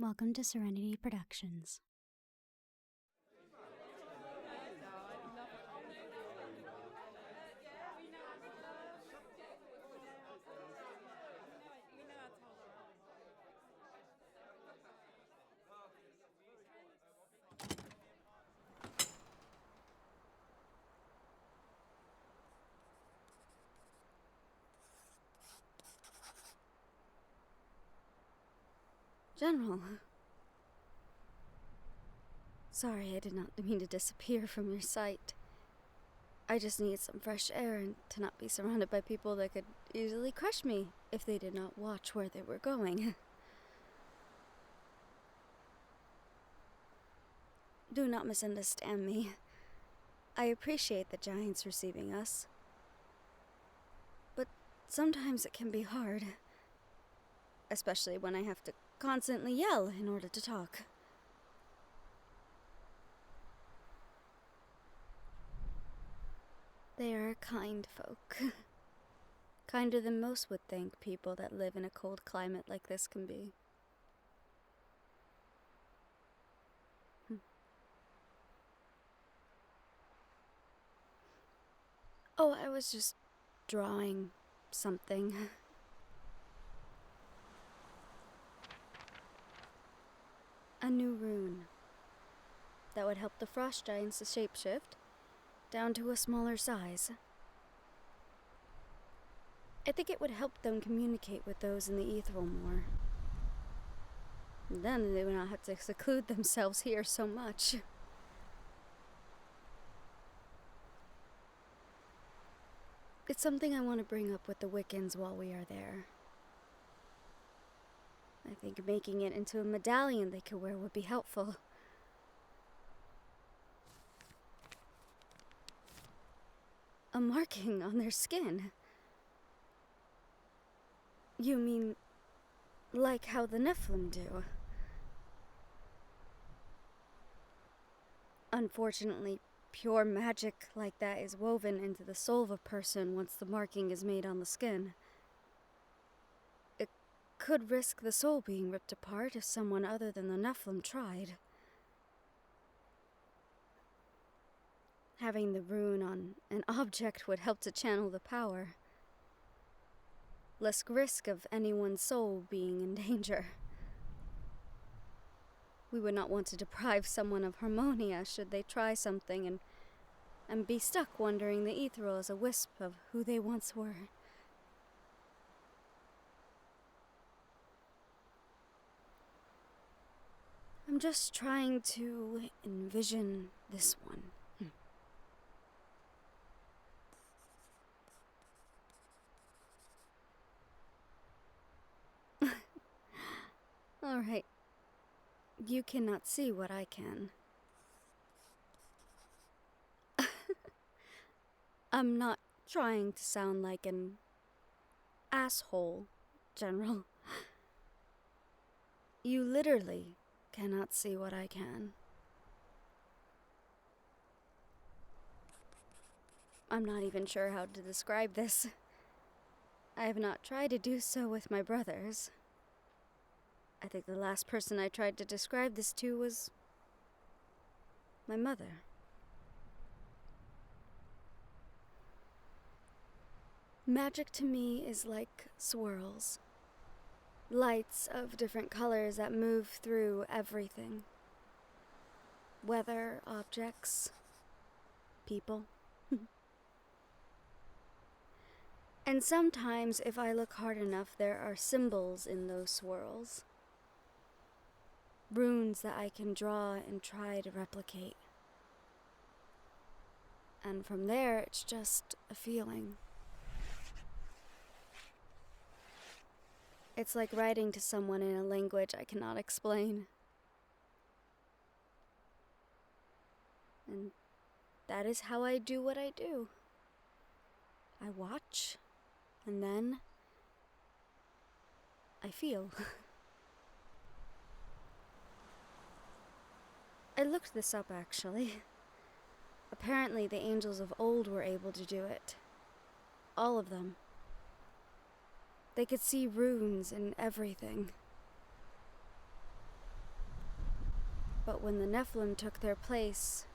Welcome to Serenity Productions. General. Sorry, I did not mean to disappear from your sight. I just need some fresh air and to not be surrounded by people that could easily crush me if they did not watch where they were going. Do not misunderstand me. I appreciate the giants receiving us. But sometimes it can be hard. Especially when I have to constantly yell in order to talk. They are kind folk. Kinder than most would think people that live in a cold climate like this can be. Oh, I was just drawing something. A new rune that would help the frost giants to shapeshift down to a smaller size. I think it would help them communicate with those in the ethereal more. Then they would not have to seclude themselves here so much. It's something I want to bring up with the Wiccans while we are there. I think making it into a medallion they could wear would be helpful. A marking on their skin. You mean, like how the Nephilim do? Unfortunately, pure magic like that is woven into the soul of a person once the marking is made on the skin. It could risk the soul being ripped apart if someone other than the Nephilim tried. Having the rune on an object would help to channel the power. Less risk of anyone's soul being in danger. We would not want to deprive someone of harmonia should they try something and be stuck wondering the ethereal is a wisp of who they once were. I'm just trying to envision this one. Alright. You cannot see what I can. I'm not trying to sound like an asshole, General. You literally cannot see what I can. I'm not even sure how to describe this. I have not tried to do so with my brothers. I think the last person I tried to describe this to was my mother. Magic to me is like swirls. Lights of different colors that move through everything. Weather, objects, people. And sometimes, if I look hard enough, there are symbols in those swirls. Runes that I can draw and try to replicate. And from there, it's just a feeling. It's like writing to someone in a language I cannot explain. And that is how I do what I do. I watch, and then I feel. I looked this up, actually. Apparently, the angels of old were able to do it. All of them. They could see runes in everything. But when the Nephilim took their place,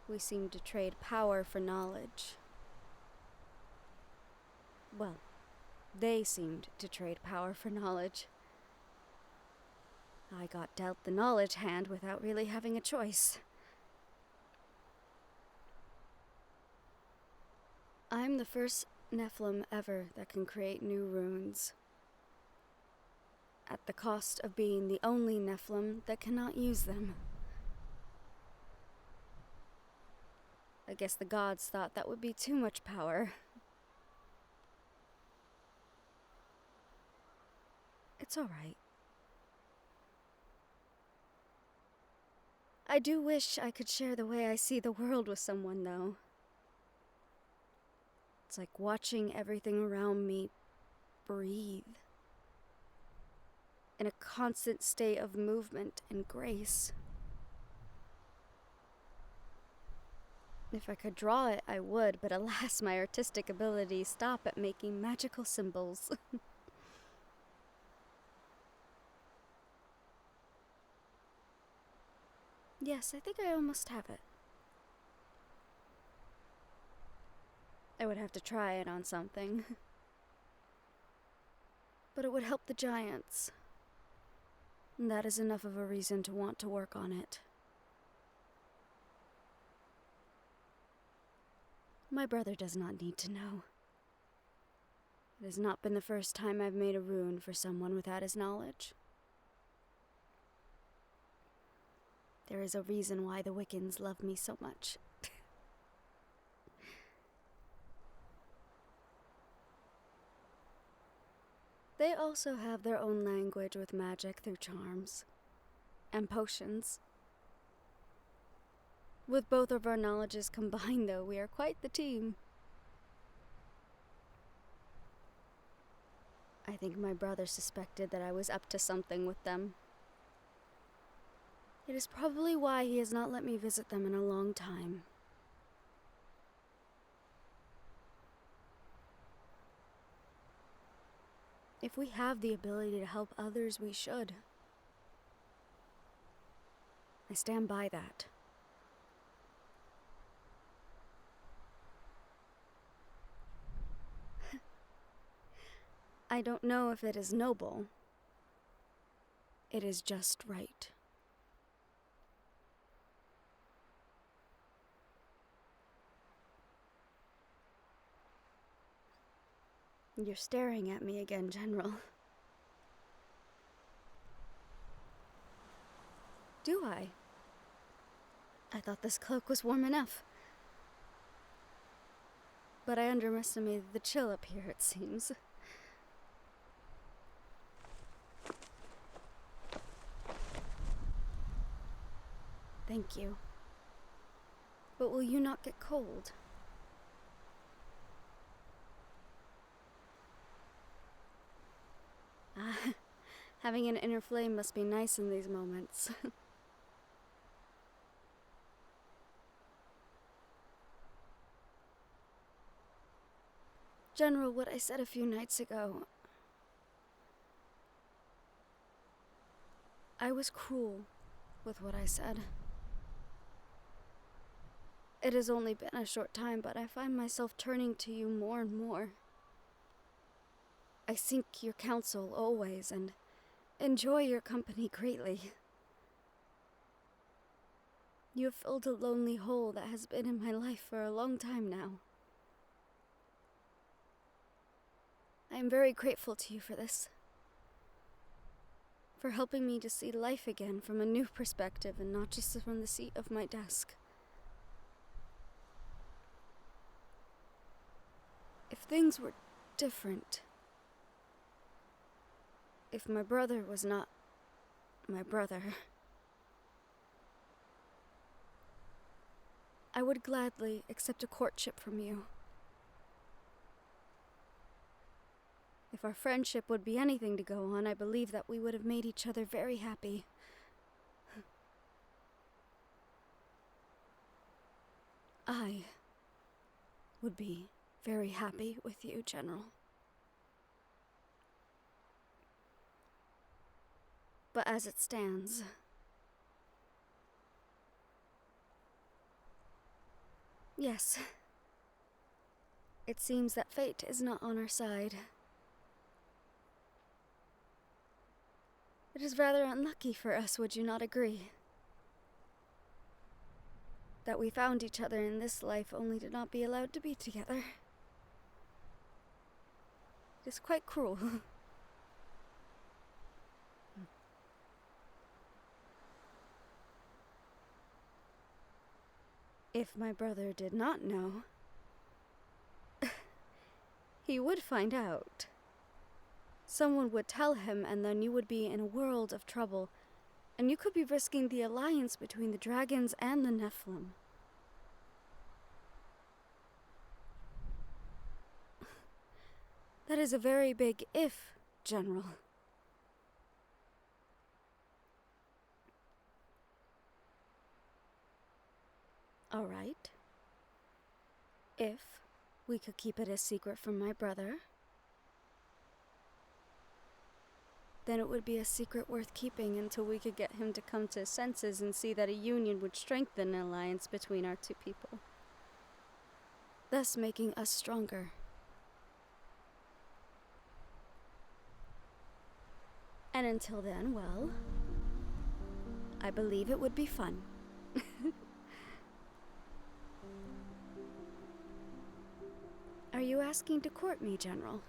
we seemed to trade power for knowledge. Well, they seemed to trade power for knowledge. I got dealt the knowledge hand without really having a choice. I'm the first Nephilim ever that can create new runes, at the cost of being the only Nephilim that cannot use them. I guess the gods thought that would be too much power. It's all right. I do wish I could share the way I see the world with someone, though. It's like watching everything around me breathe, in a constant state of movement and grace. If I could draw it, I would, but alas, my artistic abilities stop at making magical symbols. Yes, I think I almost have it. I would have to try it on something. But it would help the giants. And that is enough of a reason to want to work on it. My brother does not need to know. It has not been the first time I've made a rune for someone without his knowledge. There is a reason why the Wiccans love me so much. They also have their own language with magic through charms and potions. With both of our knowledges combined, though, we are quite the team. I think my brother suspected that I was up to something with them. It is probably why he has not let me visit them in a long time. If we have the ability to help others, we should. I stand by that. I don't know if it is noble. It is just right. You're staring at me again, General. Do I? I thought this cloak was warm enough. But I underestimated the chill up here, it seems. Thank you. But will you not get cold? Having an inner flame must be nice in these moments. General, what I said a few nights ago... I was cruel with what I said. It has only been a short time, but I find myself turning to you more and more. I seek your counsel always, and enjoy your company greatly. You have filled a lonely hole that has been in my life for a long time now. I am very grateful to you for this. For helping me to see life again from a new perspective and not just from the seat of my desk. If things were different, if my brother was not my brother, I would gladly accept a courtship from you. If our friendship would be anything to go on, I believe that we would have made each other very happy. I would be very happy with you, General. But as it stands, Yes. It seems that fate is not on our side. It is rather unlucky for us, would you not agree? That we found each other in this life only to not be allowed to be together. It is quite cruel. If my brother did not know, he would find out. Someone would tell him, and then you would be in a world of trouble, and you could be risking the alliance between the dragons and the Nephilim. That is a very big if, General. All right. If we could keep it a secret from my brother, then it would be a secret worth keeping until we could get him to come to his senses and see that a union would strengthen an alliance between our two people, thus making us stronger. And until then, well, I believe it would be fun. Are you asking to court me, General?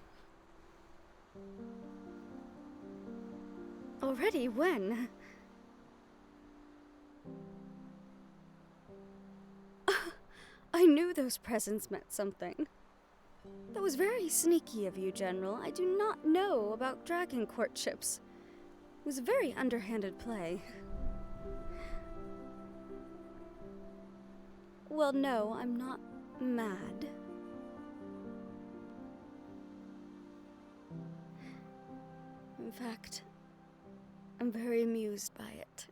Already? When? I knew those presents meant something. That was very sneaky of you, General. I do not know about dragon courtships. It was a very underhanded play. Well, no, I'm not mad. In fact, I'm very amused by it.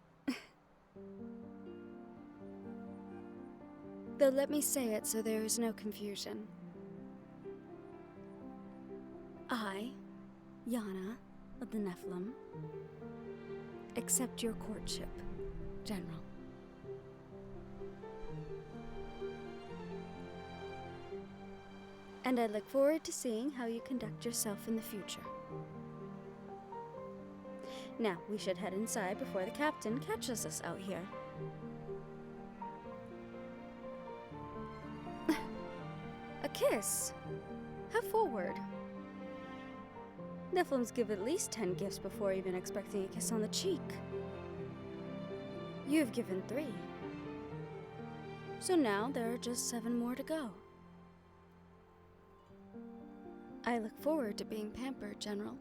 Though let me say it so there is no confusion. I, Yana of the Nephilim, accept your courtship, General. And I look forward to seeing how you conduct yourself in the future. Now, we should head inside before the captain catches us out here. A kiss? Have forward. Nephilims give at least 10 gifts before even expecting a kiss on the cheek. You have given 3. So now there are just 7 more to go. I look forward to being pampered, General.